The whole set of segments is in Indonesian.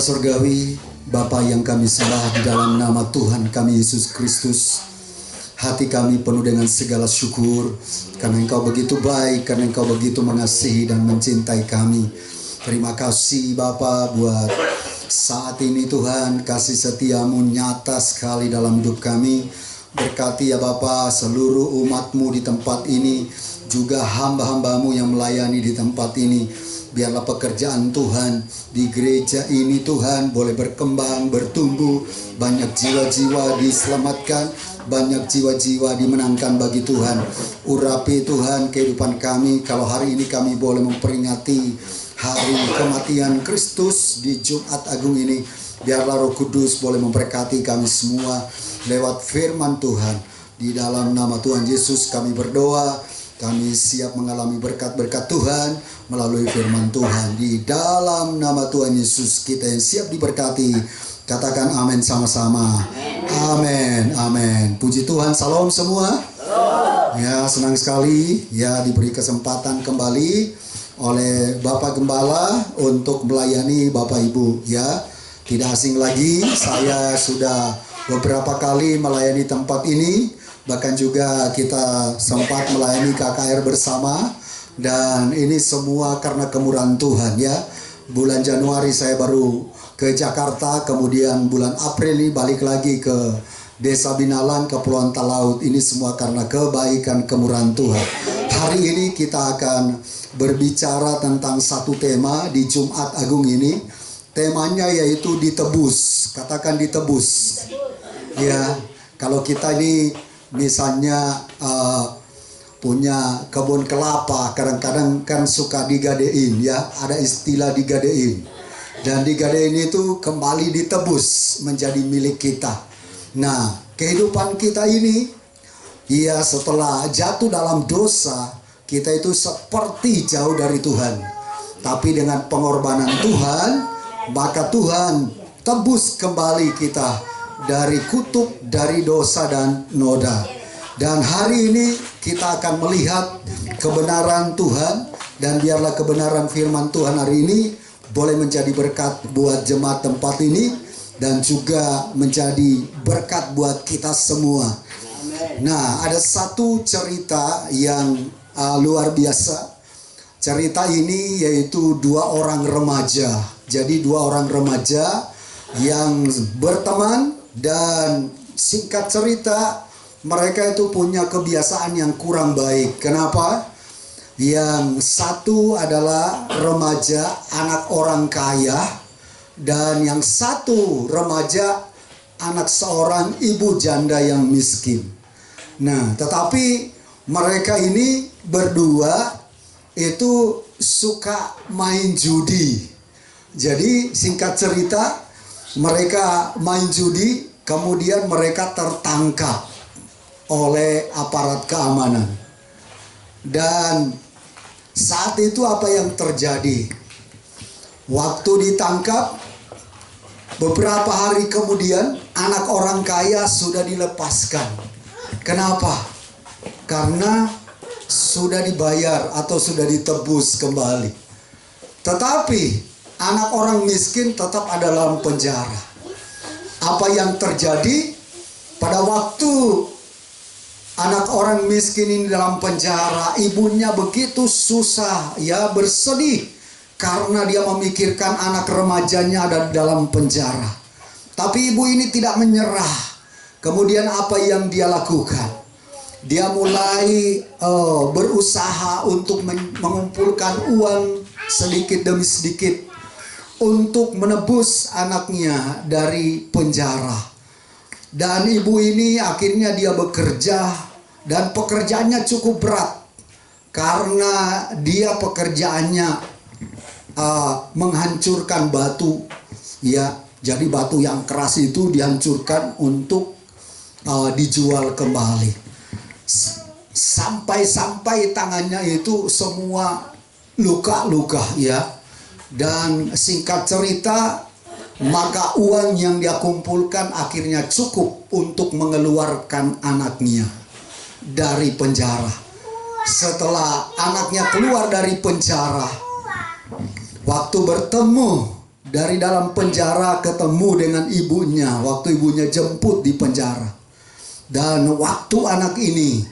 Surgawi, Bapa yang kami sembah di dalam nama Tuhan kami Yesus Kristus, hati kami penuh dengan segala syukur karena Engkau begitu baik, karena Engkau begitu mengasihi dan mencintai kami. Terima kasih Bapa buat saat ini Tuhan, kasih setiamu nyata sekali dalam hidup kami. Berkati ya Bapa seluruh umat-Mu di tempat ini, juga hamba-hamba-Mu yang melayani di tempat ini. Biarlah pekerjaan Tuhan di gereja ini Tuhan boleh berkembang, bertumbuh. Banyak jiwa-jiwa diselamatkan, banyak jiwa-jiwa dimenangkan bagi Tuhan. Urapi Tuhan kehidupan kami. Kalau hari ini kami boleh memperingati hari kematian Kristus di Jumat Agung ini, biarlah Roh Kudus boleh memberkati kami semua lewat firman Tuhan. Di dalam nama Tuhan Yesus kami berdoa. Kami siap mengalami berkat-berkat Tuhan melalui firman Tuhan. Di dalam nama Tuhan Yesus kita yang siap diberkati. Katakan amin sama-sama. Amin, amin. Puji Tuhan, salam semua. Ya, senang sekali ya diberi kesempatan kembali oleh Bapak Gembala untuk melayani Bapak Ibu ya. Tidak asing lagi, saya sudah beberapa kali melayani tempat ini. Bahkan juga kita sempat melayani KKR bersama. Dan ini semua karena kemurahan Tuhan ya. Bulan Januari saya baru ke Jakarta, kemudian bulan April ini balik lagi ke Desa Binalan, Kepulauan Talaut. Ini semua karena kebaikan kemurahan Tuhan. Hari ini kita akan berbicara tentang satu tema di Jumat Agung ini. Temanya yaitu ditebus. Katakan ditebus. Ya, kalau kita ini misalnya punya kebun kelapa, kadang-kadang kan suka digadein ya, ada istilah digadein. Dan digadein itu kembali ditebus menjadi milik kita. Nah, kehidupan kita ini ya setelah jatuh dalam dosa, kita itu seperti jauh dari Tuhan. Tapi dengan pengorbanan Tuhan, maka Tuhan tebus kembali kita dari kutuk, dari dosa dan noda. Dan hari ini kita akan melihat kebenaran Tuhan. Dan biarlah kebenaran firman Tuhan hari ini boleh menjadi berkat buat jemaat tempat ini, dan juga menjadi berkat buat kita semua. Nah, ada satu cerita yang luar biasa. Cerita ini yaitu dua orang remaja. Jadi dua orang remaja yang berteman. Dan singkat cerita, mereka itu punya kebiasaan yang kurang baik. Kenapa? Yang satu adalah remaja anak orang kaya, dan yang satu remaja anak seorang ibu janda yang miskin. Nah, tetapi mereka ini berdua itu suka main judi. Jadi singkat cerita, mereka main judi, kemudian mereka tertangkap oleh aparat keamanan. Dan saat itu apa yang terjadi? Waktu ditangkap, beberapa hari kemudian anak orang kaya sudah dilepaskan. Kenapa? Karena sudah dibayar atau sudah ditebus kembali. Tetapi anak orang miskin tetap ada dalam penjara. Apa yang terjadi pada waktu anak orang miskin ini dalam penjara, ibunya begitu susah ya, bersedih karena dia memikirkan anak remajanya ada dalam penjara. Tapi ibu ini tidak menyerah. Kemudian apa yang dia lakukan? Dia mulai berusaha untuk mengumpulkan uang sedikit demi sedikit untuk menebus anaknya dari penjara. Dan ibu ini akhirnya dia bekerja, dan pekerjaannya cukup berat karena dia pekerjaannya menghancurkan batu ya. Jadi batu yang keras itu dihancurkan untuk dijual kembali. Sampai-sampai tangannya itu semua luka-luka ya. Dan singkat cerita, maka uang yang dia kumpulkan akhirnya cukup untuk mengeluarkan anaknya dari penjara. Setelah anaknya keluar dari penjara, waktu bertemu dari dalam penjara ketemu dengan ibunya waktu ibunya jemput di penjara. Dan waktu anak ini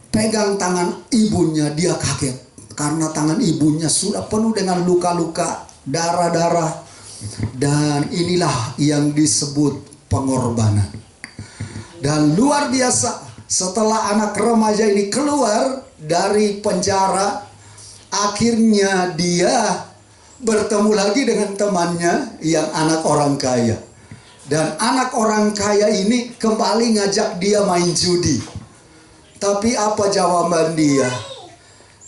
pegang tangan ibunya, dia kaget karena tangan ibunya sudah penuh dengan luka-luka, darah-darah. Dan inilah yang disebut pengorbanan. Dan luar biasa, setelah anak remaja ini keluar dari penjara, akhirnya dia bertemu lagi dengan temannya yang anak orang kaya. Dan anak orang kaya ini kembali ngajak dia main judi. Tapi apa jawaban dia?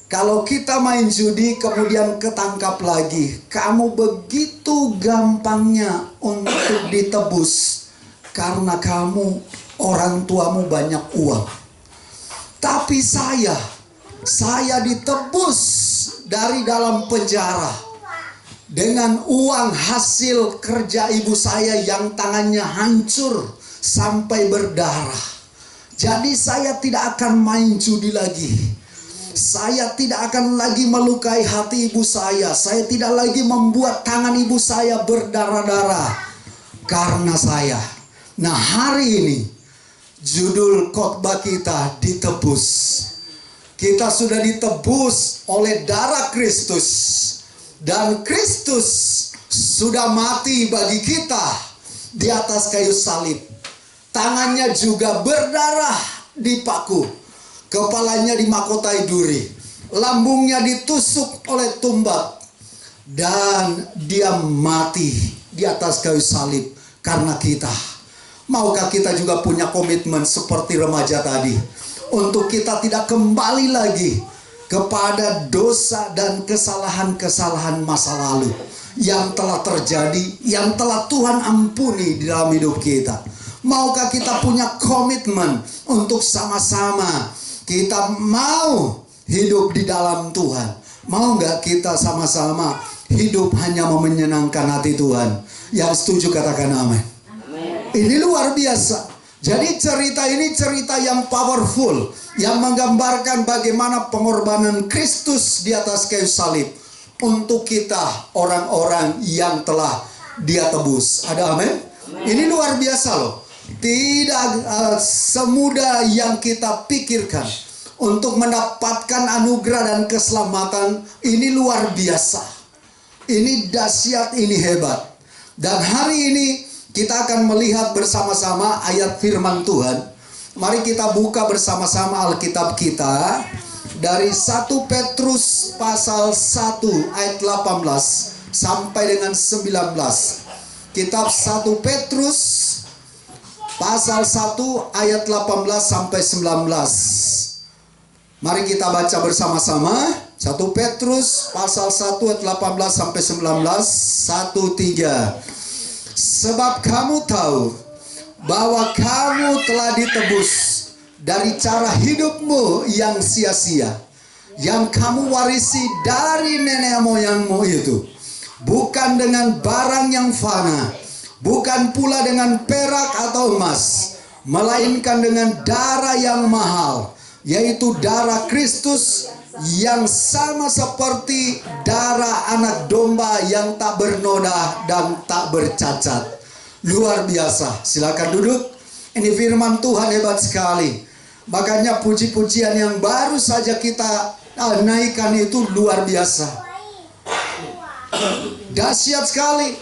Kalau kita main judi kemudian ketangkap lagi, kamu begitu gampangnya untuk ditebus karena kamu, orang tuamu banyak uang. Tapi saya ditebus dari dalam penjara dengan uang hasil kerja ibu saya yang tangannya hancur sampai berdarah. Jadi saya tidak akan main judi lagi. Saya tidak akan lagi melukai hati ibu saya. Saya tidak lagi membuat tangan ibu saya berdarah-darah karena saya. Nah, hari ini judul khotbah kita ditebus. Kita sudah ditebus oleh darah Kristus. Dan Kristus sudah mati bagi kita di atas kayu salib. Tangannya juga berdarah dipaku. Kepalanya dimahkotai duri. Lambungnya ditusuk oleh tumbak. Dan dia mati di atas kayu salib karena kita. Maukah kita juga punya komitmen seperti remaja tadi, untuk kita tidak kembali lagi kepada dosa dan kesalahan-kesalahan masa lalu yang telah terjadi, yang telah Tuhan ampuni di dalam hidup kita. Maukah kita punya komitmen untuk sama-sama kita mau hidup di dalam Tuhan? Mau nggak kita sama-sama hidup hanya menyenangkan hati Tuhan? Yang setuju katakan amin. Ini luar biasa. Jadi cerita ini cerita yang powerful, yang menggambarkan bagaimana pengorbanan Kristus di atas kayu salib untuk kita, orang-orang yang telah Dia tebus. Ada amin? Ini luar biasa loh. Tidak semudah yang kita pikirkan untuk mendapatkan anugerah dan keselamatan. Ini luar biasa. Ini dahsyat, ini hebat. Dan hari ini kita akan melihat bersama-sama ayat firman Tuhan. Mari kita buka bersama-sama Alkitab kita dari 1 Petrus pasal 1 ayat 18 sampai dengan 19. Kitab 1 Petrus pasal 1 ayat 18 sampai 19. Mari kita baca bersama-sama 1 Petrus pasal 1 ayat 18 sampai 19. 1, 3. Sebab kamu tahu bahwa kamu telah ditebus dari cara hidupmu yang sia-sia, yang kamu warisi dari nenek moyangmu itu, bukan dengan barang yang fana, bukan pula dengan perak atau emas, melainkan dengan darah yang mahal, yaitu darah Kristus, yang sama seperti darah anak domba yang tak bernoda dan tak bercacat. Luar biasa. Silakan duduk. Ini firman Tuhan hebat sekali. Makanya puji-pujian yang baru saja kita naikkan itu luar biasa. Dahsyat sekali.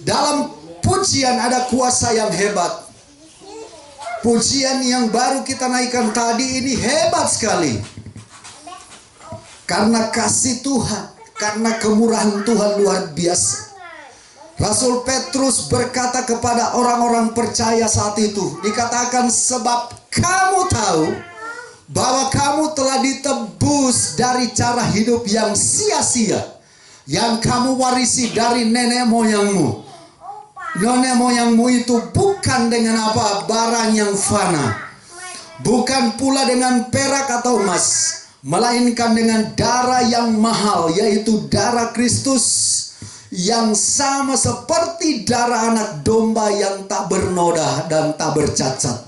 Dalam pujian ada kuasa yang hebat. Pujian yang baru kita naikkan tadi ini hebat sekali. Karena kasih Tuhan, karena kemurahan Tuhan luar biasa. Rasul Petrus berkata kepada orang-orang percaya saat itu, dikatakan, sebab kamu tahu bahwa kamu telah ditebus dari cara hidup yang sia-sia, yang kamu warisi dari nenek moyangmu. Nenek moyangmu itu bukan dengan apa? Barang yang fana, bukan pula dengan perak atau emas, melainkan dengan darah yang mahal, yaitu darah Kristus, yang sama seperti darah anak domba yang tak bernoda dan tak bercacat.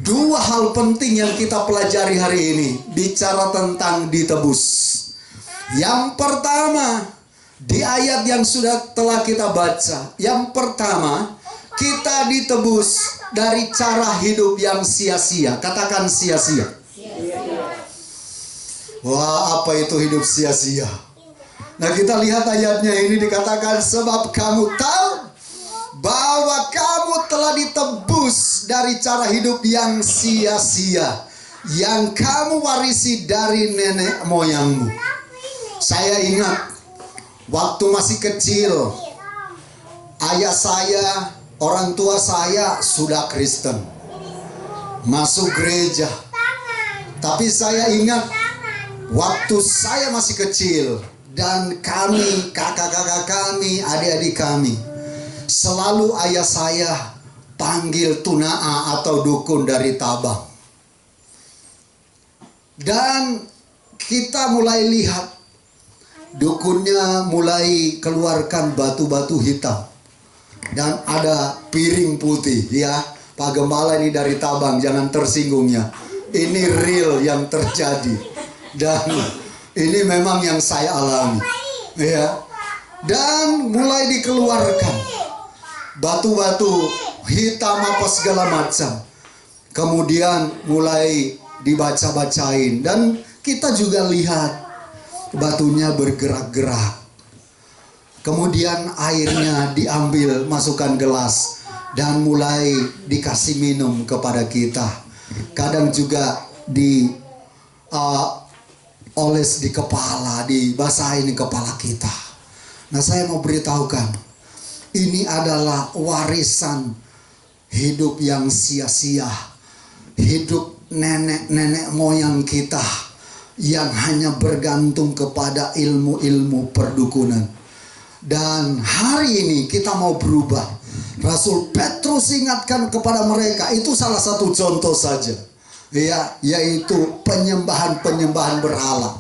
Dua hal penting yang kita pelajari hari ini bicara tentang ditebus. Yang pertama, di ayat yang telah kita baca. Yang pertama, kita ditebus dari cara hidup yang sia-sia. Katakan sia-sia. Wah, apa itu hidup sia-sia? Nah, kita lihat ayatnya ini dikatakan, sebab kamu tahu bahwa kamu telah ditebus dari cara hidup yang sia-sia yang kamu warisi dari nenek moyangmu. Saya ingat waktu masih kecil, ayah saya, orang tua saya sudah Kristen, masuk gereja. Tapi saya ingat waktu saya masih kecil, dan kami, kakak-kakak kami, adik-adik kami, selalu ayah saya panggil tunaa atau dukun dari Tabang. Dan kita mulai lihat dukunnya mulai keluarkan batu-batu hitam dan ada piring putih. Ya, Pak Gembala ini dari Tabang, jangan tersinggungnya. Ini real yang terjadi dan ini memang yang saya alami. Ya, dan mulai dikeluarkan batu-batu hitam apa segala macam. Kemudian mulai dibaca-bacain dan kita juga lihat batunya bergerak-gerak. Kemudian airnya diambil, masukkan gelas dan mulai dikasih minum kepada kita. Kadang juga oles di kepala, dibasahin di kepala kita. Nah, saya mau beritahukan, ini adalah warisan hidup yang sia-sia, hidup nenek-nenek moyang kita yang hanya bergantung kepada ilmu-ilmu perdukunan. Dan hari ini kita mau berubah. Rasul Petrus ingatkan kepada mereka, itu salah satu contoh saja, ya, yaitu penyembahan-penyembahan berhala,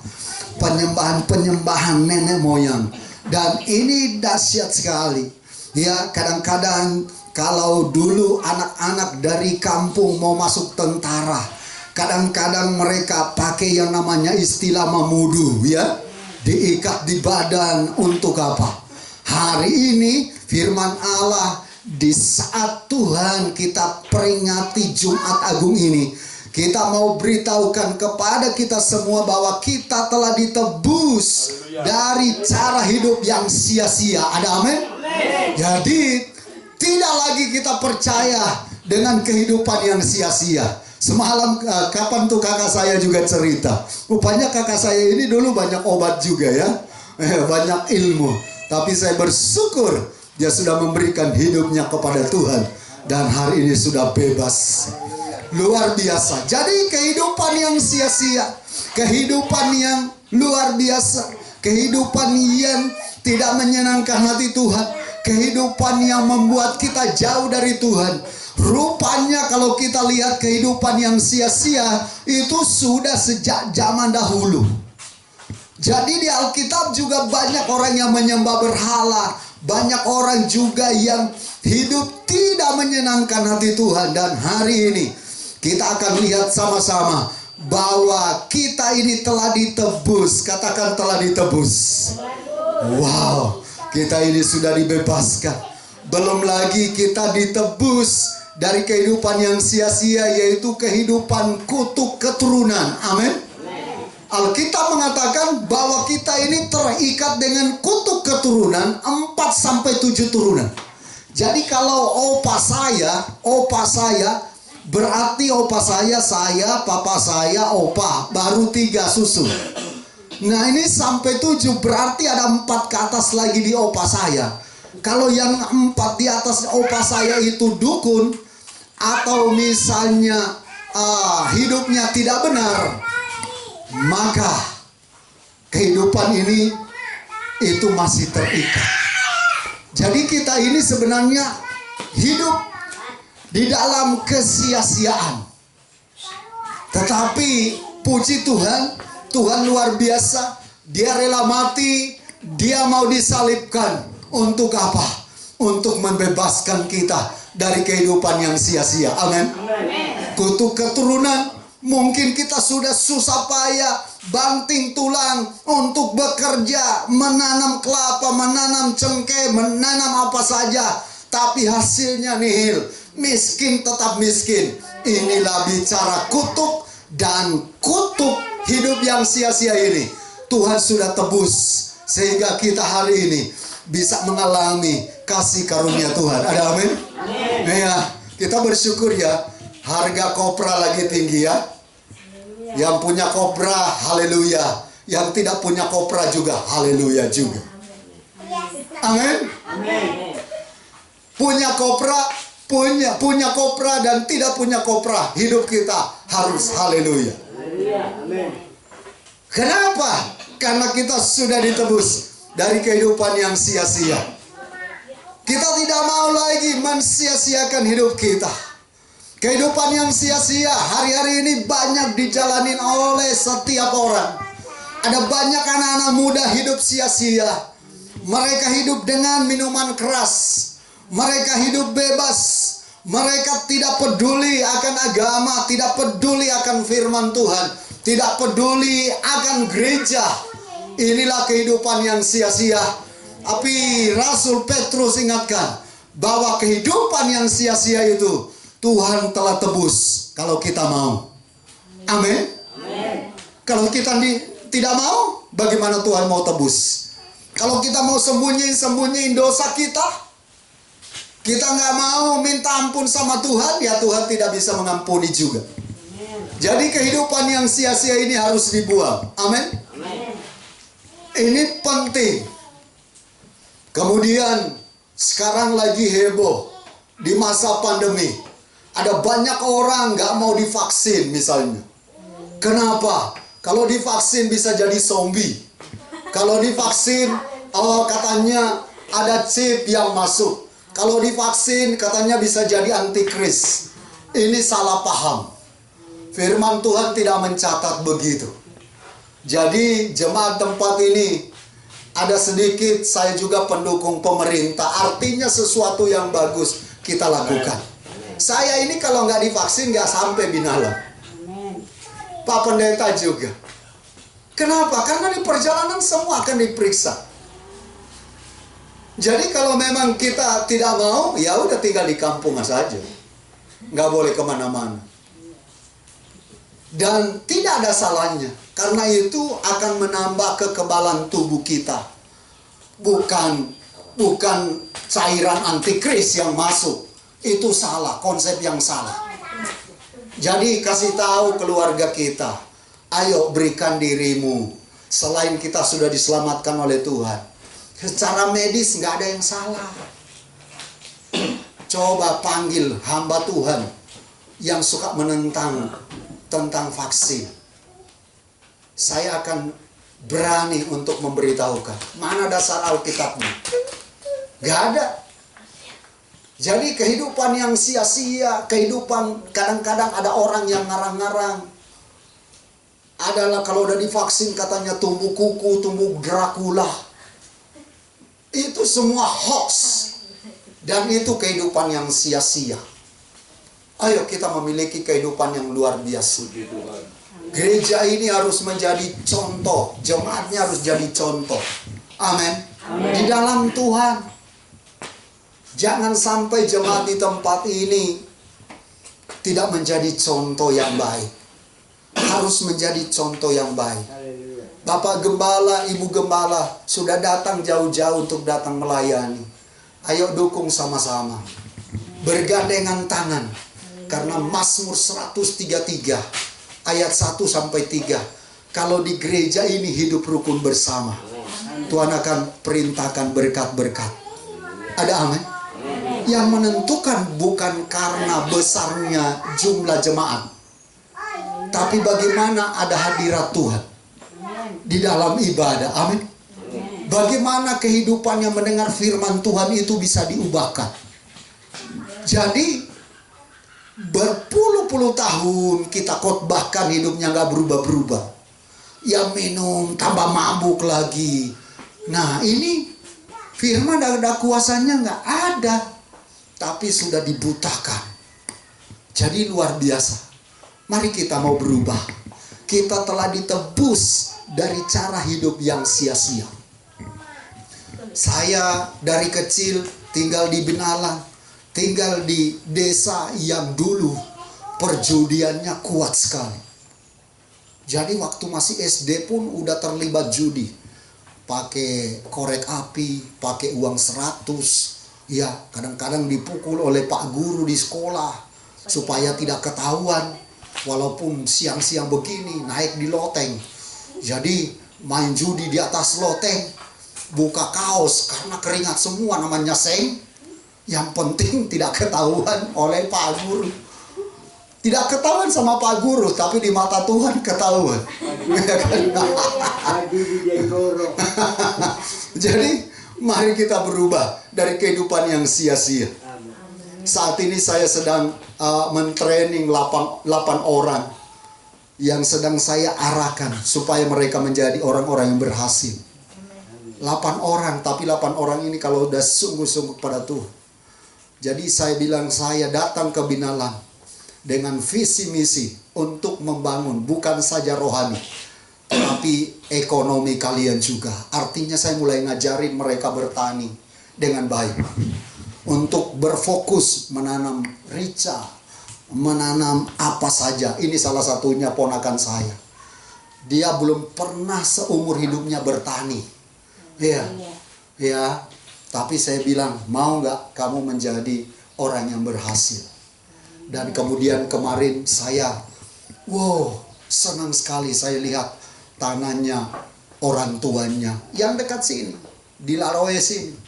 penyembahan-penyembahan nenek moyang. Dan ini dahsyat sekali. Ya, kadang-kadang kalau dulu anak-anak dari kampung mau masuk tentara, kadang-kadang mereka pakai yang namanya istilah mamudu, ya, diikat di badan untuk apa? Hari ini firman Allah, di saat Tuhan kita peringati Jumat Agung ini, kita mau beritahukan kepada kita semua bahwa kita telah ditebus dari cara hidup yang sia-sia. Ada amin? Jadi tidak lagi kita percaya dengan kehidupan yang sia-sia. Semalam kapan tuh kakak saya juga cerita, rupanya kakak saya ini dulu banyak obat juga ya, banyak ilmu. Tapi saya bersyukur dia sudah memberikan hidupnya kepada Tuhan dan hari ini sudah bebas. Luar biasa. Jadi kehidupan yang sia-sia, kehidupan yang luar biasa, kehidupan yang tidak menyenangkan hati Tuhan, kehidupan yang membuat kita jauh dari Tuhan. Rupanya kalau kita lihat kehidupan yang sia-sia itu sudah sejak zaman dahulu. Jadi di Alkitab juga banyak orang yang menyembah berhala, banyak orang juga yang hidup tidak menyenangkan hati Tuhan. Dan hari ini kita akan lihat sama-sama bahwa kita ini telah ditebus. Katakan telah ditebus. Wow, kita ini sudah dibebaskan. Belum lagi kita ditebus dari kehidupan yang sia-sia, yaitu kehidupan kutuk keturunan. Amin. Alkitab mengatakan bahwa kita ini terikat dengan kutuk keturunan 4-7 turunan. Jadi kalau opa saya berarti opa saya, papa saya, opa, baru 3 susu. Nah ini sampai 7 berarti ada 4 ke atas lagi di opa saya. Kalau yang 4 di atas opa saya itu dukun, atau misalnya hidupnya tidak benar, maka kehidupan ini itu masih terikat. Jadi kita ini sebenarnya hidup di dalam kesia-siaan. Tetapi puji Tuhan, Tuhan luar biasa. Dia rela mati, dia mau disalibkan. Untuk apa? Untuk membebaskan kita dari kehidupan yang sia-sia. Amin. Kutuk keturunan. Mungkin kita sudah susah payah banting tulang untuk bekerja, menanam kelapa, menanam cengkeh, menanam apa saja, tapi hasilnya nihil. Miskin tetap miskin. Inilah bicara kutuk dan kutuk hidup yang sia-sia ini. Tuhan sudah tebus sehingga kita hari ini bisa mengalami kasih karunia Tuhan. Ada amin? Ya, kita bersyukur ya. Harga kopra lagi tinggi ya. Yang punya kopra, haleluya. Yang tidak punya kopra juga, haleluya juga. Amin. Punya kopra, punya kopra dan tidak punya kopra, hidup kita harus haleluya. Kenapa? Karena kita sudah ditebus dari kehidupan yang sia-sia. Kita tidak mau lagi mensia-siakan hidup kita. Kehidupan yang sia-sia hari-hari ini banyak dijalanin oleh setiap orang. Ada banyak anak-anak muda hidup sia-sia. Mereka hidup dengan minuman keras. Mereka hidup bebas. Mereka tidak peduli akan agama, tidak peduli akan firman Tuhan, tidak peduli akan gereja. Inilah kehidupan yang sia-sia. Tapi Rasul Petrus ingatkan bahwa kehidupan yang sia-sia itu Tuhan telah tebus kalau kita mau. Amin. Kalau kita tidak mau, bagaimana Tuhan mau tebus? Kalau kita mau sembunyiin dosa kita, kita nggak mau minta ampun sama Tuhan, ya Tuhan tidak bisa mengampuni juga. Jadi kehidupan yang sia-sia ini harus dibuang. Amin. Ini penting. Kemudian sekarang lagi heboh di masa pandemi. Ada banyak orang nggak mau divaksin misalnya. Kenapa? Kalau divaksin bisa jadi zombie. Kalau divaksin, katanya ada chip yang masuk. Kalau divaksin katanya bisa jadi antikris. Ini salah paham. Firman Tuhan tidak mencatat begitu. Jadi jemaat tempat ini ada sedikit saya juga pendukung pemerintah. Artinya sesuatu yang bagus kita lakukan. Saya ini kalau nggak divaksin nggak sampai Binala. Pak Pendeta juga. Kenapa? Karena di perjalanan semua akan diperiksa. Jadi kalau memang kita tidak mau, ya udah tinggal di kampung saja. Nggak boleh kemana-mana. Dan tidak ada salahnya. Karena itu akan menambah kekebalan tubuh kita. Bukan cairan antikris yang masuk. Itu salah, konsep yang salah. Jadi kasih tahu keluarga kita, ayo berikan dirimu. Selain kita sudah diselamatkan oleh Tuhan, secara medis nggak ada yang salah. Coba panggil hamba Tuhan yang suka menentang tentang vaksin. Saya akan berani untuk memberitahukan. Mana dasar Alkitabnya? Gak ada. Jadi kehidupan yang sia-sia, kehidupan kadang-kadang ada orang yang ngarang-ngarang. Adalah kalau udah divaksin katanya tumbuh kuku, tumbuh Dracula. Itu semua hoax. Dan itu kehidupan yang sia-sia. Ayo kita memiliki kehidupan yang luar biasa. Gereja ini harus menjadi contoh. Jemaatnya harus jadi contoh. Amin. Di dalam Tuhan. Jangan sampai jemaat di tempat ini tidak menjadi contoh yang baik. Harus menjadi contoh yang baik. Bapak Gembala, Ibu Gembala sudah datang jauh-jauh untuk datang melayani. Ayo dukung sama-sama. Bergandengan tangan. Karena Mazmur 133 ayat 1 sampai 3. Kalau di gereja ini hidup rukun bersama, Tuhan akan perintahkan berkat-berkat. Ada amin? Yang menentukan bukan karena besarnya jumlah jemaat, tapi bagaimana ada hadirat Tuhan di dalam ibadah. Amin. Bagaimana kehidupannya mendengar firman Tuhan itu bisa diubahkan. Jadi berpuluh-puluh tahun kita khotbahkan hidupnya nggak berubah-berubah. Ya minum tambah mabuk lagi. Nah ini firman ada kuasanya nggak ada. Tapi sudah dibutakan. Jadi luar biasa. Mari kita mau berubah. kita telah ditebus dari cara hidup yang sia-sia. Saya dari kecil tinggal di Binalang, tinggal di desa yang dulu perjudiannya kuat sekali. Jadi waktu masih SD pun udah terlibat judi. Pakai korek api, pakai uang 100. Ya, kadang-kadang dipukul oleh Pak Guru di sekolah supaya tidak ketahuan. Walaupun siang-siang begini naik di loteng. Jadi main judi di atas loteng, buka kaos karena keringat semua, namanya seng. Yang penting tidak ketahuan oleh Pak Guru. Tidak ketahuan sama Pak Guru, tapi di mata Tuhan ketahuan. Jadi mari kita berubah dari kehidupan yang sia-sia. Saat ini saya sedang mentraining 8 orang yang sedang saya arahkan supaya mereka menjadi orang-orang yang berhasil. 8 orang, tapi 8 orang ini kalau udah sungguh-sungguh pada Tuhan. Jadi saya bilang saya datang ke Binalang dengan visi misi untuk membangun bukan saja rohani, tapi ekonomi kalian juga. Artinya saya mulai ngajarin mereka bertani dengan baik. Untuk berfokus menanam rica, menanam apa saja. Ini salah satunya ponakan saya. Dia belum pernah seumur hidupnya bertani. Ya. Tapi saya bilang, mau nggak kamu menjadi orang yang berhasil? Dan kemudian kemarin saya, senang sekali saya lihat tanahnya orang tuanya yang dekat sini, di Laroe sini.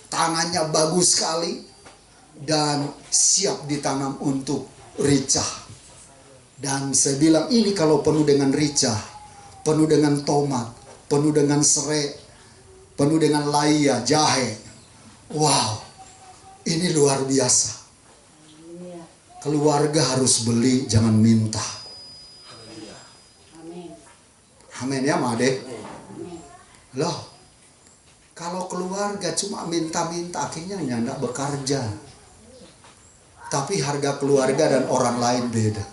Tanahnya bagus sekali dan siap ditanam untuk rica. Dan saya bilang ini kalau penuh dengan rica, penuh dengan tomat, penuh dengan serai, penuh dengan laia, jahe. Wow, ini luar biasa. Keluarga harus beli, jangan minta. Amin ya, Made. Loh, kalau keluarga cuma minta-minta, akhirnya nggak bekerja. Tapi harga keluarga dan orang lain beda.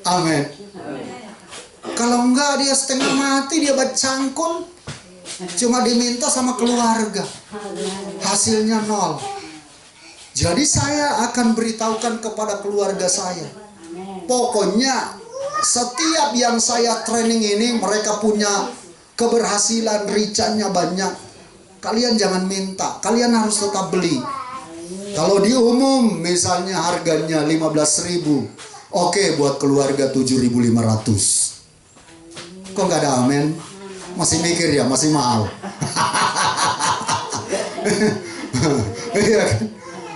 Amin. Kalau enggak dia setengah mati, dia bercangkul, cuma diminta sama keluarga, hasilnya nol. Jadi saya akan beritahukan kepada keluarga saya, pokoknya setiap yang saya training ini mereka punya keberhasilan, ricanya banyak. Kalian jangan minta, kalian harus tetap beli. Kalau di umum misalnya harganya 15.000, oke, buat keluarga 7.500. Kok nggak ada amin? Masih mikir ya, masih mahal.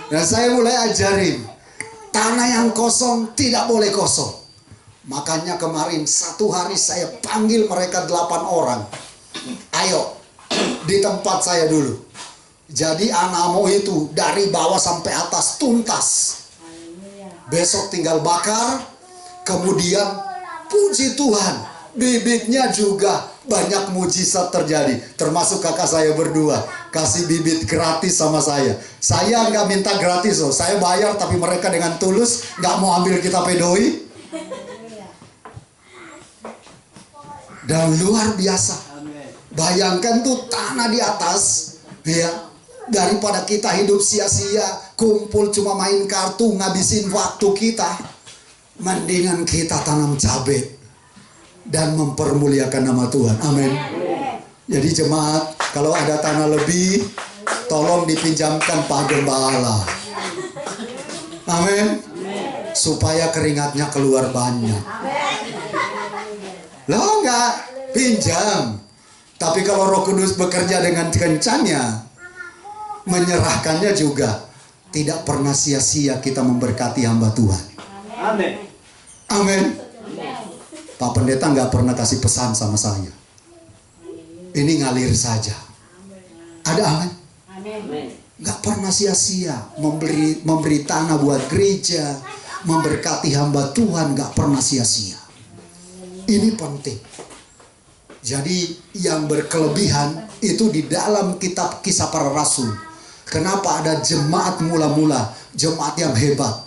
Dan saya mulai ajarin, tanah yang kosong tidak boleh kosong. Makanya kemarin satu hari saya panggil mereka 8 orang. Ayo, di tempat saya dulu. Jadi anamo itu dari bawah sampai atas tuntas. Besok tinggal bakar. Kemudian puji Tuhan, bibitnya juga banyak mujizat terjadi. Termasuk kakak saya berdua kasih bibit gratis sama saya. Saya nggak minta gratis loh, saya bayar, tapi mereka dengan tulus nggak mau ambil kita pedoi. Dan luar biasa. Bayangkan tuh tanah di atas, ya. Daripada kita hidup sia-sia, kumpul cuma main kartu, ngabisin waktu kita, mendingan kita tanam cabai dan mempermuliakan nama Tuhan. Amin. Jadi jemaat, kalau ada tanah lebih, tolong dipinjamkan Pak Gembala. Amin. Supaya keringatnya keluar banyak. Loh enggak, pinjam. Tapi kalau Roh Kudus bekerja dengan kencangnya, menyerahkannya juga, tidak pernah sia-sia kita memberkati hamba Tuhan. Amin. Amin. Pak Pendeta nggak pernah kasih pesan sama saya. Ini ngalir saja. Ada amin? Nggak pernah sia-sia memberi tanah buat gereja, memberkati hamba Tuhan, nggak pernah sia-sia. Ini penting. Jadi yang berkelebihan itu di dalam kitab Kisah Para Rasul. Kenapa ada jemaat mula-mula, jemaat yang hebat,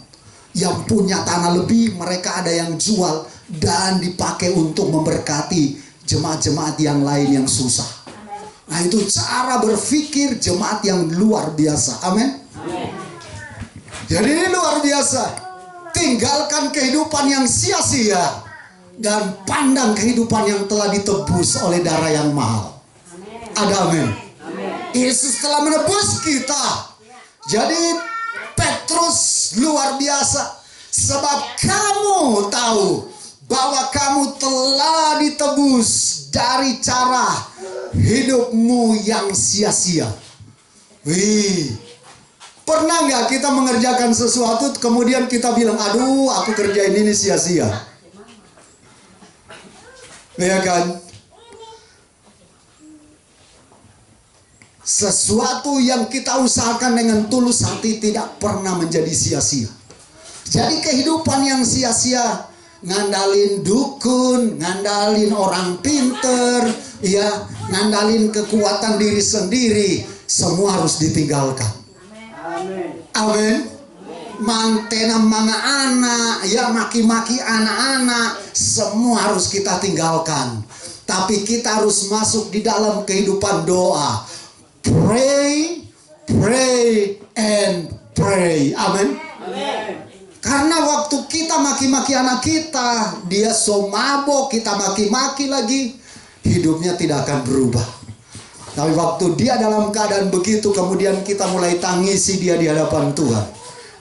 yang punya tanah lebih, mereka ada yang jual dan dipakai untuk memberkati jemaat-jemaat yang lain yang susah. Nah, itu cara berpikir jemaat yang luar biasa. Amin. Jadi ini luar biasa. Tinggalkan kehidupan yang sia-sia dan pandang kehidupan yang telah ditebus oleh darah yang mahal. Ada amin. Yesus telah menebus kita. Jadi Petrus luar biasa. Sebab kamu tahu bahwa kamu telah ditebus dari cara hidupmu yang sia-sia. Wih, pernah nggak kita mengerjakan sesuatu kemudian kita bilang, aduh aku kerjain ini sia-sia? Ya kan? Sesuatu yang kita usahakan dengan tulus hati tidak pernah menjadi sia-sia. Jadi kehidupan yang sia-sia, ngandalin dukun, ngandalin orang pinter, ya, ngandalin kekuatan diri sendiri, semua harus ditinggalkan. Amin. Mantena mga anak, ya, maki-maki anak-anak, semua harus kita tinggalkan. Tapi kita harus masuk di dalam kehidupan doa. Pray, pray, and pray. Amin. Karena waktu kita maki-maki anak kita, dia so mabok, kita maki-maki lagi, hidupnya tidak akan berubah. Tapi waktu dia dalam keadaan begitu, kemudian kita mulai tangisi dia di hadapan Tuhan,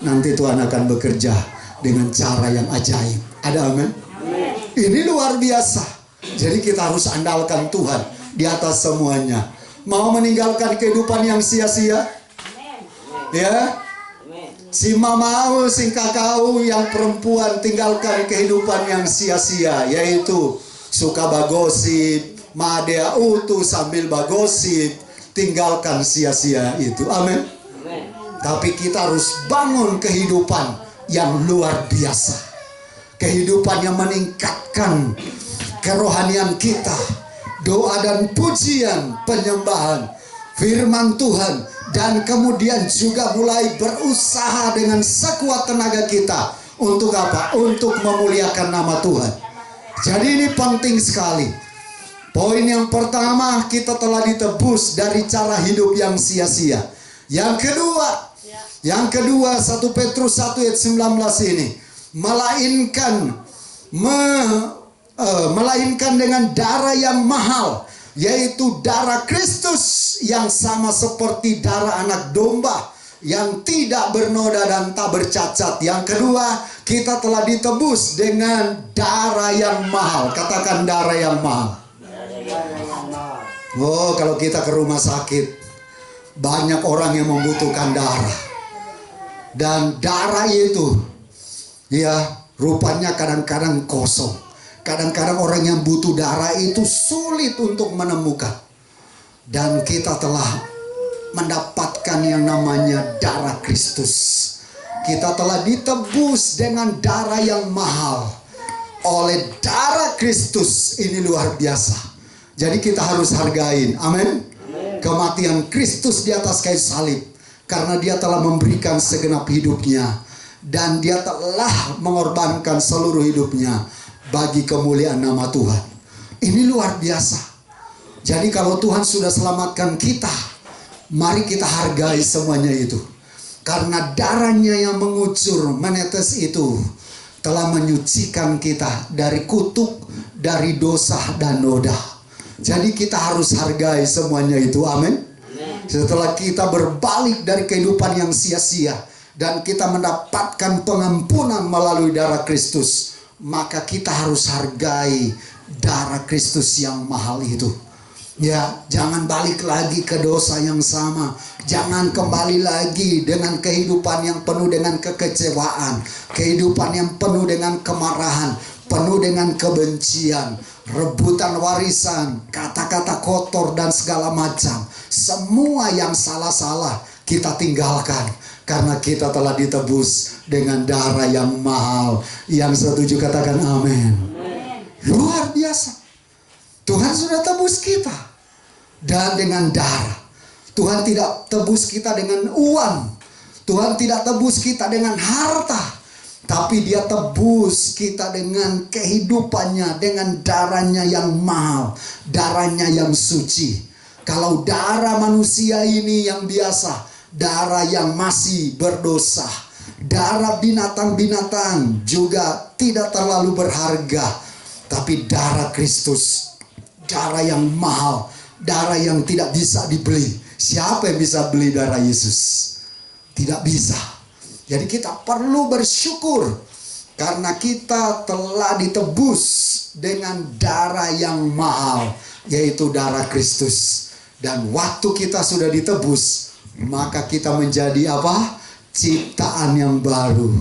nanti Tuhan akan bekerja dengan cara yang ajaib. Ada amin? Ini luar biasa. Jadi kita harus andalkan Tuhan di atas semuanya. Mau meninggalkan kehidupan yang sia-sia? Ya? Si mamau, si kakau yang perempuan tinggalkan kehidupan yang sia-sia, yaitu suka bagosip, madea utuh sambil bagosip, tinggalkan sia-sia itu. Amin. Tapi kita harus bangun kehidupan yang luar biasa, kehidupan yang meningkatkan kerohanian kita, doa dan pujian, penyembahan, firman Tuhan, dan kemudian juga mulai berusaha dengan sekuat tenaga kita. Untuk apa? Untuk memuliakan nama Tuhan. Jadi ini penting sekali. Poin yang pertama, kita telah ditebus dari cara hidup yang sia-sia. Yang kedua 1 Petrus 1 ayat 19 ini, melainkan dengan darah yang mahal, yaitu darah Kristus yang sama seperti darah anak domba yang tidak bernoda dan tak bercacat. Yang kedua, kita telah ditebus dengan darah yang mahal. Katakan darah yang mahal. Oh, kalau kita ke rumah sakit, banyak orang yang membutuhkan darah. Dan darah itu, ya, rupanya kadang-kadang kosong. Kadang-kadang orang yang butuh darah itu sulit untuk menemukan. Dan kita telah mendapatkan yang namanya darah Kristus. Kita telah ditebus dengan darah yang mahal oleh darah Kristus. Ini luar biasa. Jadi kita harus hargain, amin, kematian Kristus di atas kayu salib. Karena dia telah memberikan segenap hidupnya. Dan dia telah mengorbankan seluruh hidupnya bagi kemuliaan nama Tuhan. Ini luar biasa. Jadi kalau Tuhan sudah selamatkan kita, mari kita hargai semuanya itu. Karena darahnya yang mengucur, menetes itu telah menyucikan kita dari kutuk, dari dosa dan noda. Jadi kita harus hargai semuanya itu, amin. Setelah kita berbalik dari kehidupan yang sia-sia dan kita mendapatkan pengampunan melalui darah Kristus, maka kita harus hargai darah Kristus yang mahal itu. Ya, jangan balik lagi ke dosa yang sama. Jangan kembali lagi dengan kehidupan yang penuh dengan kekecewaan, kehidupan yang penuh dengan kemarahan, penuh dengan kebencian, rebutan warisan, kata-kata kotor dan segala macam. Semua yang salah-salah kita tinggalkan. Karena kita telah ditebus dengan darah yang mahal. Yang setuju katakan amin. Luar biasa. Tuhan sudah tebus kita. Dan dengan darah. Tuhan tidak tebus kita dengan uang. Tuhan tidak tebus kita dengan harta. Tapi dia tebus kita dengan kehidupannya, dengan darahnya yang mahal, darahnya yang suci. Kalau darah manusia ini yang biasa, darah yang masih berdosa, darah binatang-binatang juga tidak terlalu berharga. Tapi darah Kristus, darah yang mahal, darah yang tidak bisa dibeli. Siapa yang bisa beli darah Yesus? Tidak bisa. Jadi kita perlu bersyukur karena kita telah ditebus dengan darah yang mahal, yaitu darah Kristus. Dan waktu kita sudah ditebus, maka kita menjadi apa? Ciptaan yang baru.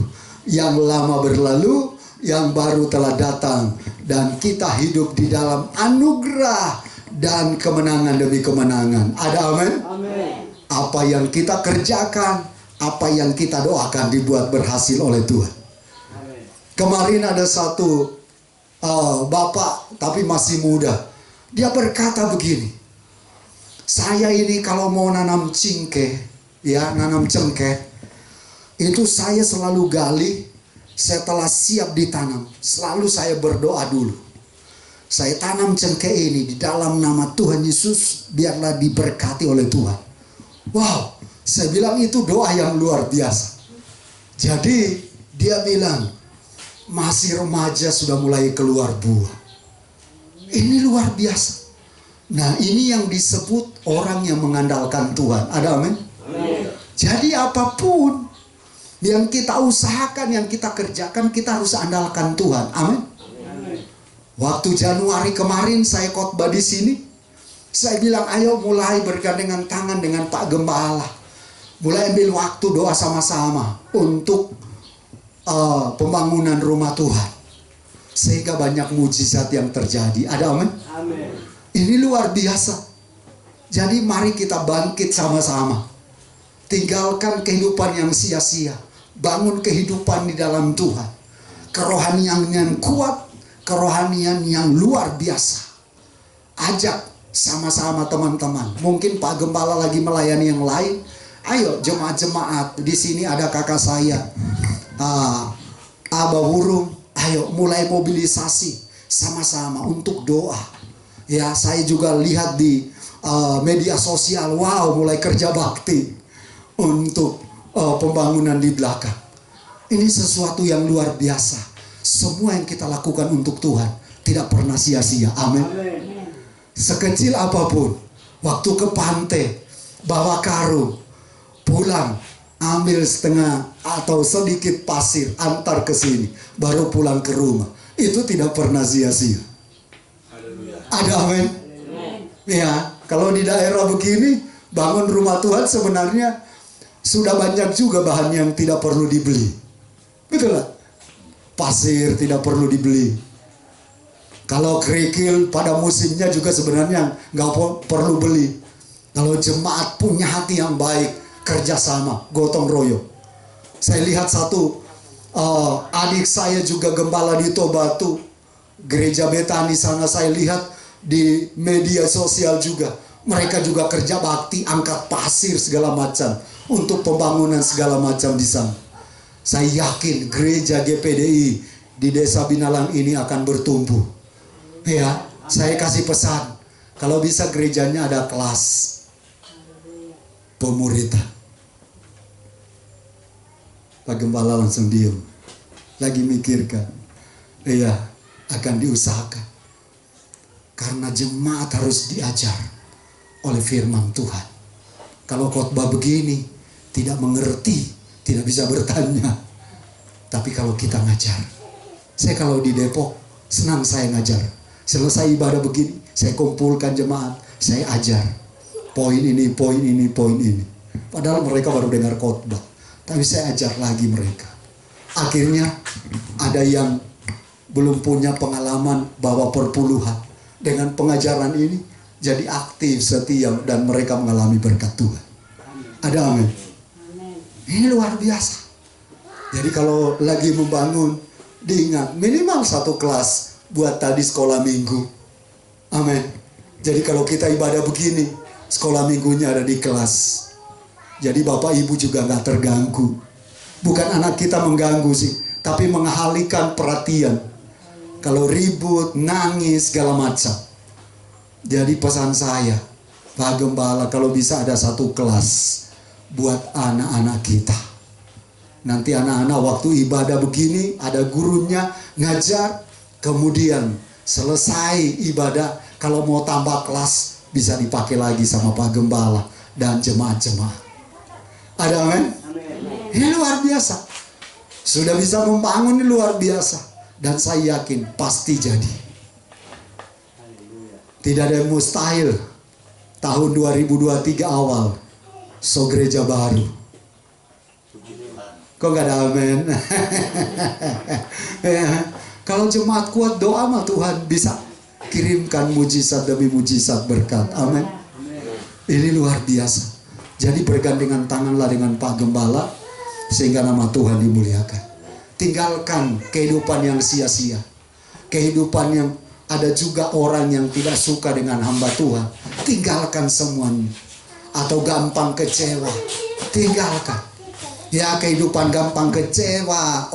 Yang lama berlalu, yang baru telah datang. Dan kita hidup di dalam anugerah dan kemenangan demi kemenangan. Ada amin? Amin. Apa yang kita kerjakan, apa yang kita doakan dibuat berhasil oleh Tuhan. Amin. Kemarin ada satu bapak tapi masih muda. Dia berkata begini, saya ini kalau mau nanam cengkeh, ya nanam cengkeh, itu saya selalu gali setelah siap ditanam. Selalu saya berdoa dulu. Saya tanam cengkeh ini di dalam nama Tuhan Yesus, biarlah diberkati oleh Tuhan. Wow, saya bilang itu doa yang luar biasa. Jadi dia bilang, masih remaja sudah mulai keluar buah. Ini luar biasa. Nah, ini yang disebut orang yang mengandalkan Tuhan. Ada amin? Amin. Jadi apapun yang kita usahakan, yang kita kerjakan, kita harus andalkan Tuhan. Amin. Amin. Waktu Januari kemarin saya khotbah di sini, saya bilang ayo mulai bergandengan tangan dengan Pak Gembala. Mulai ambil waktu doa sama-sama untuk pembangunan rumah Tuhan. Sehingga banyak mujizat yang terjadi. Ada amin? Amin. Ini luar biasa. Jadi mari kita bangkit sama-sama. Tinggalkan kehidupan yang sia-sia. Bangun kehidupan di dalam Tuhan. Kerohanian yang kuat, kerohanian yang luar biasa. Ajak sama-sama teman-teman. Mungkin Pak Gembala lagi melayani yang lain. Ayo jemaat-jemaat, di sini ada kakak saya, Abah Wurung. Ayo mulai mobilisasi sama-sama untuk doa. Ya, saya juga lihat di media sosial, wow, mulai kerja bakti untuk pembangunan di belakang. Ini sesuatu yang luar biasa. Semua yang kita lakukan untuk Tuhan tidak pernah sia-sia. Amin. Sekecil apapun, waktu ke pantai, bawa karung, pulang, ambil setengah atau sedikit pasir, antar ke sini, baru pulang ke rumah. Itu tidak pernah sia-sia. Ada amin? Ya, kalau di daerah begini, bangun rumah Tuhan sebenarnya sudah banyak juga bahan yang tidak perlu dibeli. Betul lah? Pasir tidak perlu dibeli. Kalau kerikil pada musimnya juga sebenarnya nggak perlu beli. Kalau jemaat punya hati yang baik, kerjasama, gotong royong. Saya lihat satu adik saya juga gembala di Tobatu, gereja Betani sana. Saya lihat di media sosial juga, mereka juga kerja bakti, angkat pasir segala macam untuk pembangunan segala macam di sana. Saya yakin gereja GPDI di Desa Binalang ini akan bertumbuh. Ya, saya kasih pesan, kalau bisa gerejanya ada kelas pemuritan. Pak Gembala langsung diem, lagi mikirkan. Iya, akan diusahakan. Karena jemaat harus diajar oleh firman Tuhan. Kalau khotbah begini, tidak mengerti, tidak bisa bertanya. Tapi kalau kita ngajar, saya kalau di Depok, senang saya ngajar. Selesai ibadah begini, saya kumpulkan jemaat, saya ajar. Poin ini, poin ini, poin ini. Padahal mereka baru dengar khotbah. Tapi saya ajar lagi mereka. Akhirnya ada yang belum punya pengalaman bawa perpuluhan. Dengan pengajaran ini jadi aktif, setia, dan mereka mengalami berkat Tuhan. Ada amin? Ini luar biasa. Jadi kalau lagi membangun, diingat minimal satu kelas buat tadi sekolah minggu. Amin. Jadi kalau kita ibadah begini, sekolah minggunya ada di kelas. Jadi bapak ibu juga nggak terganggu. Bukan anak kita mengganggu sih, tapi mengalihkan perhatian. Kalau ribut, nangis, segala macam. Jadi pesan saya, Pak Gembala, kalau bisa ada satu kelas buat anak-anak kita. Nanti anak-anak waktu ibadah begini, ada gurunya ngajar, kemudian selesai ibadah, kalau mau tambah kelas, bisa dipakai lagi sama Pak Gembala dan jemaat-jemaat. Ada amin? Ini luar biasa. Sudah bisa membangun, ini luar biasa. Dan saya yakin pasti jadi. Tidak ada yang mustahil. Tahun 2023 awal, so gereja baru. Kok gak ada amin? Kalau jemaat kuat doa mah Tuhan bisa kirimkan mujizat demi mujizat berkat. Amin. Ini luar biasa. Jadi bergandengan tanganlah dengan Pak Gembala sehingga nama Tuhan dimuliakan. Tinggalkan kehidupan yang sia-sia. Kehidupan yang ada juga orang yang tidak suka dengan hamba Tuhan. Tinggalkan semuanya. Atau gampang kecewa. Tinggalkan. Ya, kehidupan gampang kecewa.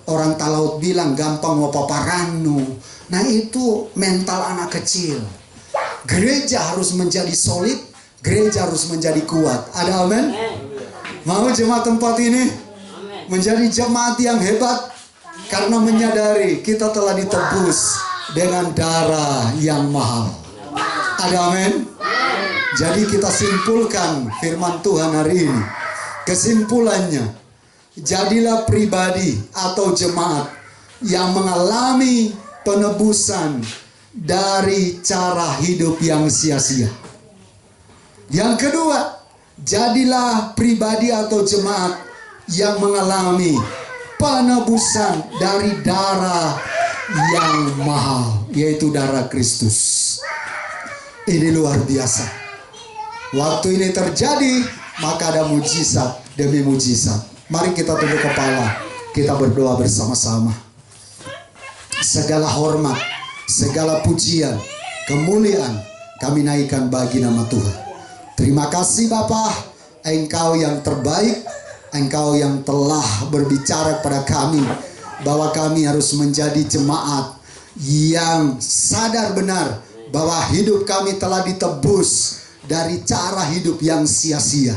Orang talaut bilang gampang wapaparanu. Nah, itu mental anak kecil. Gereja harus menjadi solid. Gereja harus menjadi kuat. Ada amin? Mau jemaat tempat ini menjadi jemaat yang hebat karena menyadari kita telah ditebus dengan darah yang mahal. Ada amin? Jadi kita simpulkan firman Tuhan hari ini. Kesimpulannya, jadilah pribadi atau jemaat yang mengalami penebusan dari cara hidup yang sia-sia. Yang kedua, jadilah pribadi atau jemaat yang mengalami penebusan dari darah yang mahal, yaitu darah Kristus. Ini luar biasa. Waktu ini terjadi, maka ada mujizat demi mujizat. Mari kita tunduk kepala, kita berdoa bersama-sama. Segala hormat, segala pujian, kemuliaan kami naikkan bagi nama Tuhan. Terima kasih Bapa, Engkau yang terbaik, Engkau yang telah berbicara pada kami bahwa kami harus menjadi jemaat yang sadar benar bahwa hidup kami telah ditebus dari cara hidup yang sia-sia.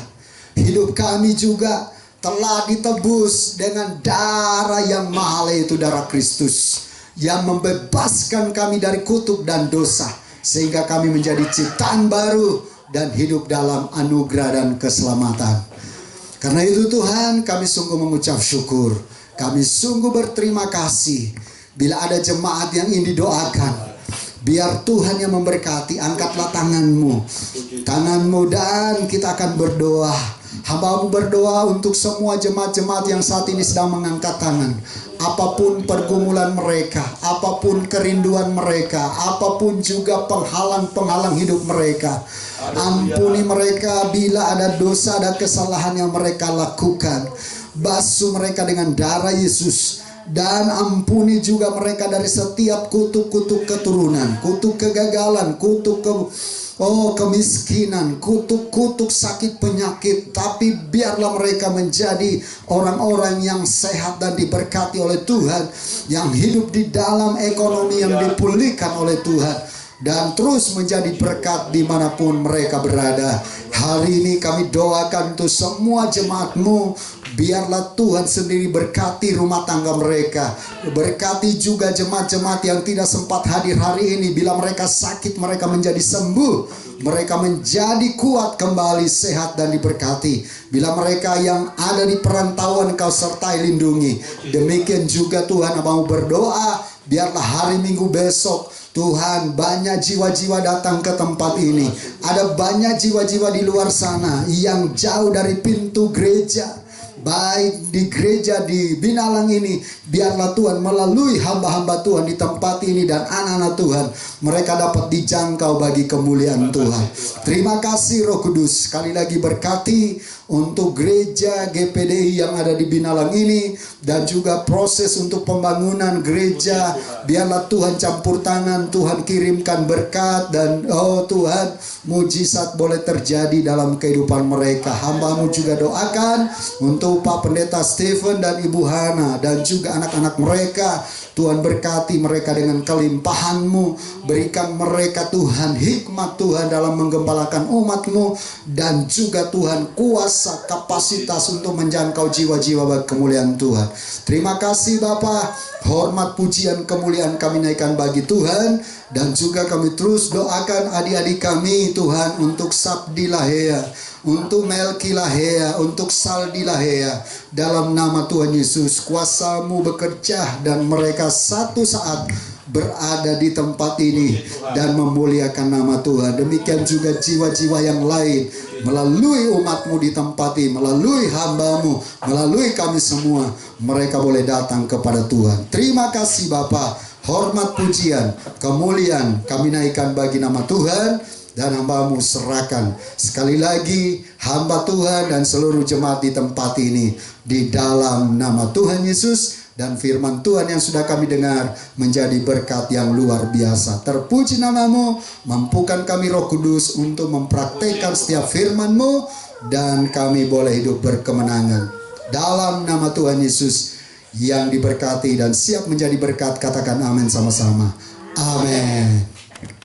Hidup kami juga telah ditebus dengan darah yang mahal, yaitu darah Kristus, yang membebaskan kami dari kutuk dan dosa, sehingga kami menjadi ciptaan baru dan hidup dalam anugerah dan keselamatan. Karena itu Tuhan, kami sungguh mengucap syukur. Kami sungguh berterima kasih. Bila ada jemaat yang ingin didoakan, biar Tuhan yang memberkati. Angkatlah tanganmu dan kita akan berdoa. Hamba-Mu berdoa untuk semua jemaat-jemaat yang saat ini sedang mengangkat tangan. Apapun pergumulan mereka, apapun kerinduan mereka, apapun juga penghalang-penghalang hidup mereka, ampuni mereka bila ada dosa dan kesalahan yang mereka lakukan. Basuh mereka dengan darah Yesus. Dan ampuni juga mereka dari setiap kutuk-kutuk keturunan, kutuk kegagalan, kutuk kemiskinan, kutuk-kutuk sakit penyakit. Tapi biarlah mereka menjadi orang-orang yang sehat dan diberkati oleh Tuhan, yang hidup di dalam ekonomi yang dipulihkan oleh Tuhan, dan terus menjadi berkat dimanapun mereka berada. Hari ini kami doakan untuk semua jemaat-Mu, biarlah Tuhan sendiri berkati rumah tangga mereka. Berkati juga jemaat-jemaat yang tidak sempat hadir hari ini. Bila mereka sakit, mereka menjadi sembuh. Mereka menjadi kuat kembali, sehat dan diberkati. Bila mereka yang ada di perantauan, Kau sertai lindungi. Demikian juga Tuhan, mau berdoa, biarlah hari Minggu besok Tuhan, banyak jiwa-jiwa datang ke tempat ini. Ada banyak jiwa-jiwa di luar sana yang jauh dari pintu gereja. Baik di gereja di Binalang ini, biarlah Tuhan melalui hamba-hamba Tuhan di tempat ini dan anak-anak Tuhan, mereka dapat dijangkau bagi kemuliaan Tuhan. Terima kasih Roh Kudus. Sekali lagi berkati untuk gereja GPDI yang ada di Binalang ini, dan juga proses untuk pembangunan gereja. Biarlah Tuhan campur tangan, Tuhan kirimkan berkat, dan Tuhan, mujizat boleh terjadi dalam kehidupan mereka. Hamba-Mu juga doakan untuk Untuk Pak Pendeta Stephen dan Ibu Hana dan juga anak-anak mereka, Tuhan berkati mereka dengan kelimpahan-Mu. Berikan mereka Tuhan hikmat Tuhan dalam menggembalakan umat-Mu, dan juga Tuhan kuasa kapasitas untuk menjangkau jiwa-jiwa bagi kemuliaan Tuhan. Terima kasih Bapa, hormat pujian kemuliaan kami naikkan bagi Tuhan. Dan juga kami terus doakan adik-adik kami Tuhan, untuk Sabdi Lahea, untuk Melki Lahea, untuk Saldi Lahea. Dalam nama Tuhan Yesus, kuasa-Mu bekerja dan mereka satu saat berada di tempat ini dan memuliakan nama Tuhan. Demikian juga jiwa-jiwa yang lain, melalui umat-Mu di tempat ini, melalui hamba-Mu, melalui kami semua, mereka boleh datang kepada Tuhan. Terima kasih Bapa. Hormat pujian kemuliaan kami naikkan bagi nama Tuhan, dan hamba-Mu serahkan sekali lagi hamba Tuhan dan seluruh jemaat di tempat ini di dalam nama Tuhan Yesus. Dan firman Tuhan yang sudah kami dengar menjadi berkat yang luar biasa. Terpuji nama-Mu, mampukan kami Roh Kudus untuk mempraktekkan setiap firman-Mu, dan kami boleh hidup berkemenangan dalam nama Tuhan Yesus yang diberkati dan siap menjadi berkat. Katakan amin sama-sama. Amin.